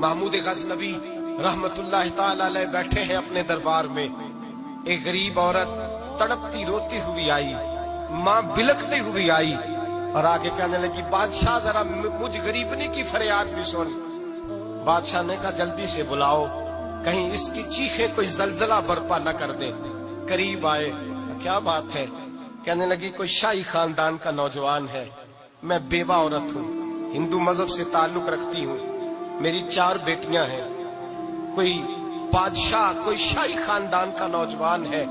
محمود غزنوی रहमतुल्लाह ताला अलैह बैठे हैं अपने दरबार में। एक गरीब औरत तड़पती रोती हुई आई, माँ बिलखती हुई आई और आगे कहने लगी, बादशाह जरा मुझ गरीबनी की फरियाद भी सुन। बादशाह ने कहा, जल्दी से बुलाओ, कहीं इसकी चीखें कोई जलजला बर्पा न कर दे। करीब आए, क्या बात है? कहने लगी, कोई शाही खानदान का नौजवान है, मैं बेवा औरत हूँ, हिंदू मजहब से ताल्लुक रखती हूँ, मेरी 4 बेटियां हैं। कोई बादशाह, कोई शाही खानदान का नौजवान है,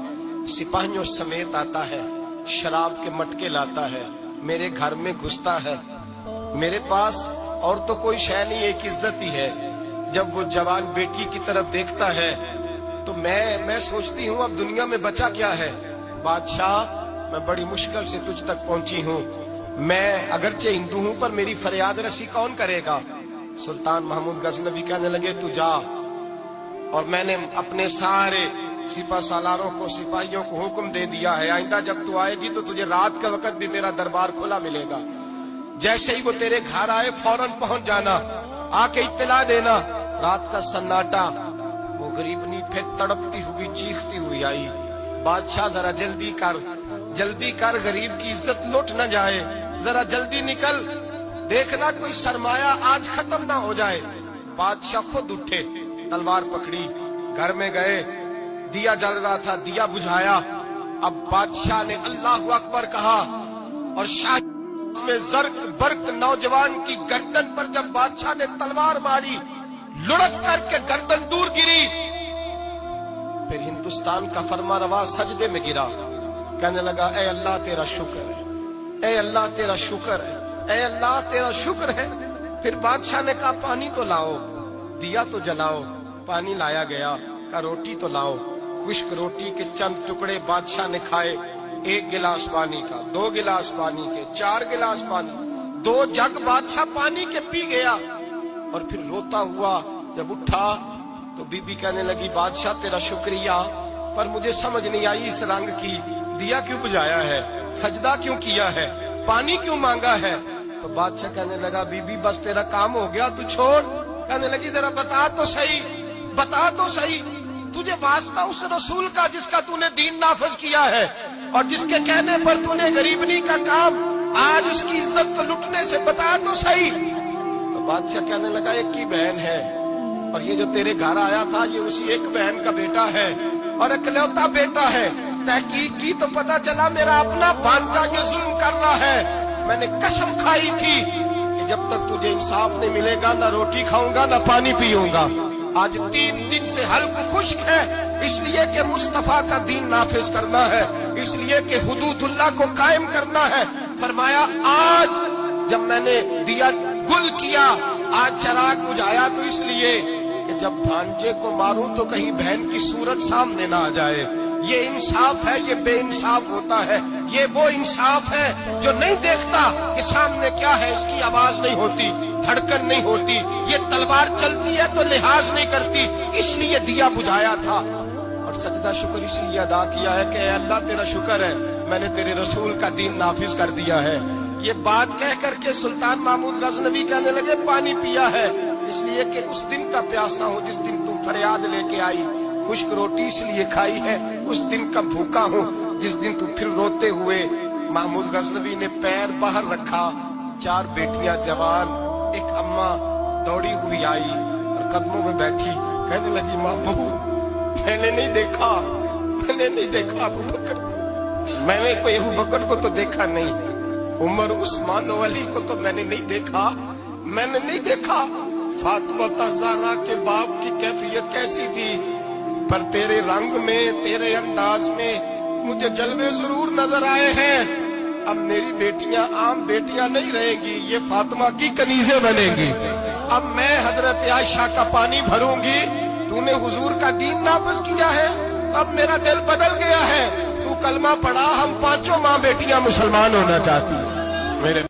सिपाहियों समेत आता है, शराब के मटके लाता है, मेरे घर में घुसता है, मेरे पास और तो कोई शय नहीं, एक इज्जत ही है। जब वो जवान बेटी की तरफ देखता है तो मैं सोचती हूँ अब दुनिया में बचा क्या है। बादशाह, मैं बड़ी मुश्किल से तुझ तक पहुंची हूँ, मैं अगरचे हिंदू हूँ पर मेरी फरियाद रसी कौन करेगा? सुल्तान महमूद गजनवी कहने लगे, तू जा। और मैंने अपने सारे सिपा सालारों को, सिपाहियों को हुक्म दे दिया है, आइंदा जब तू आएगी तो तुझे रात के वक्त भी मेरा दरबार खुला मिलेगा। जैसे ही वो तेरे घर आए फौरन पहुंच जाना, आके इत्तला देना। रात का सन्नाटा, वो गरीबनी फिर तड़पती हुई चीखती हुई आई, बादशाह जरा जल्दी कर, गरीब की इज्जत लुट न जाए, जरा जल्दी निकल, देखना कोई सरमाया आज खत्म ना हो जाए। बादशाह खुद उठे, तलवार पकड़ी, घर में गए, दिया जल रहा था, दिया बुझाया। अब बादशाह ने अल्लाह अकबर कहा और शाह में जर्क बर्क नौजवान की गर्दन पर जब बादशाह ने तलवार मारी, लुढ़क करके गर्दन दूर गिरी। फिर हिंदुस्तान का फरमारवा सजदे में गिरा, कहने लगा, ए अल्लाह तेरा शुक्र है, ए अल्लाह तेरा शुक्र है, ए अल्लाह तेरा शुक्र है। फिर बादशाह ने कहा, पानी तो लाओ, दिया तो जलाओ। पानी लाया गया, का रोटी तो लाओ। खुश्क रोटी के चंद टुकड़े बादशाह ने खाए, 1 गिलास पानी का, 2 गिलास पानी के, 4 गिलास पानी, 2 जग बादशाह पानी के पी गया। और फिर रोता हुआ जब उठा तो बीबी कहने लगी, बादशाह तेरा शुक्रिया, पर मुझे समझ नहीं आई इस रंग की, दिया क्यों बुझाया है, सजदा क्यों किया है, पानी क्यों मांगा है? तो बादशाह कहने लगा, बीबी बस तेरा काम हो गया, तू छोड़। कहने लगी, जरा बता तो सही, तुझे वास्ता उस रसूल का जिसका तूने दीन नाफिज किया है और जिसके कहने पर तूने गरीबनी का काम, आज उसकी इज्जत को लुटने से बता तो सही। तो बादशाह कहने लगा, एक ही बहन है और ये जो तेरे घर आया था ये उसी एक बहन का बेटा है और इकलौता बेटा है। तहकीक की तो पता चला मेरा अपना भांजा ये जुल्म कर रहा है। मैंने कसम खाई थी कि जब तक तुझे इंसाफ नहीं मिलेगा ना रोटी खाऊंगा ना पानी पीऊंगा। आज 3 दिन से हल्क खुश्क है, इसलिए कि मुस्तफा का दीन नाफिज करना है, इसलिए कि हुदूदुल्लाह को कायम करना है। फरमाया, आज जब मैंने दिया गुल किया, आज चराग बुझाया, तो इसलिए कि जब भांजे को मारूं तो कहीं बहन की सूरत सामने ना आ जाए। ये इंसाफ है, ये बेइंसाफ होता है। ये वो इंसाफ है जो नहीं देखता कि सामने क्या है, इसकी आवाज नहीं होती, धड़कन नहीं होती, ये तलवार चलती है तो लिहाज नहीं करती, इसलिए दिया बुझाया था। और सजदा शुक्र इसलिए अदा किया है कि अल्लाह तेरा शुक्र है, मैंने तेरे रसूल का दीन नाफिज कर दिया है। ये बात कह करके सुल्तान महमूद गजनवी कहने लगे, पानी पिया है इसलिए कि उस दिन का प्यासा हूँ जिस दिन तू फरियाद लेके आई, खुश्क रोटी इसलिए खाई है उस दिन का भूखा हूँ जिस दिन तू फिर रोते हुए। महमूद गजनवी ने पैर बाहर रखा, 4 बेटियां जवान, एक अम्मा दौड़ी हुई आई और कदमों में बैठी, कहने लगी, महमूद मैंने नहीं देखा अबू बकर, मैंने कोई अबू बकर को तो देखा नहीं, उमर उस्मान अली को तो मैंने नहीं देखा। फातिमा ज़हरा के बाप की कैफियत कैसी थी, पर तेरे रंग में, तेरे अंदाज में मुझे जलवे जरूर नजर आए हैं। अब मेरी बेटियां आम बेटियां नहीं रहेंगी, ये फातिमा की कनीज़ें बनेंगी। अब मैं हजरत आयशा का पानी भरूंगी, तूने हुजूर का दीन नाफिज किया है, अब मेरा दिल बदल गया है, तू कलमा पढ़ा, हम 5 माँ बेटियां मुसलमान होना चाहती हैं। मेरे